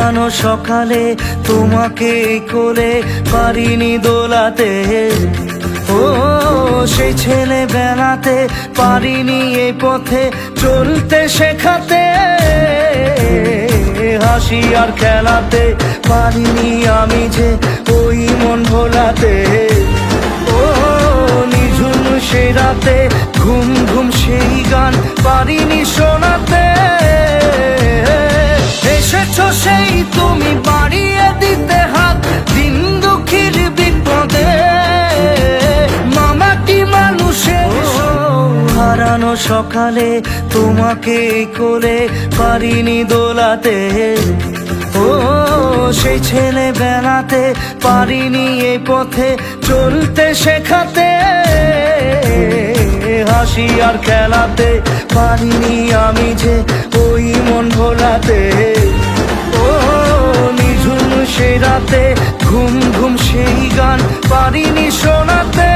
হারানো সকালে তোমাকে কোলে পারিনি দোলাতে, ও সেই ছেলে বেলাতে পারিনি এই পথে চলতে শেখাতে, হাসি আর খেলাতে পারিনি আমি যে ওই মন ভোলাতে, ও নিঝুম সে রাতে ঘুম ঘুম সেই গান পারিনি শোনাতে, এসেছো সেই তুমি বাড়িয়ে দিতে হাত দিন দুঃখীর বিপদে, মামাটি মানুষের হারানো সকালে তোমাকে কোলে পারিনি দোলাতে, ও সেই ছেলে বেলাতে পারিনি এই পথে চলতে শেখাতে, হাসি আর খেলাতে পারিনি আমি যে ওই মন ভোলাতে, ও নিঝুম সে রাতে ঘুম ঘুম সেই গান পারিনি শোনাতে।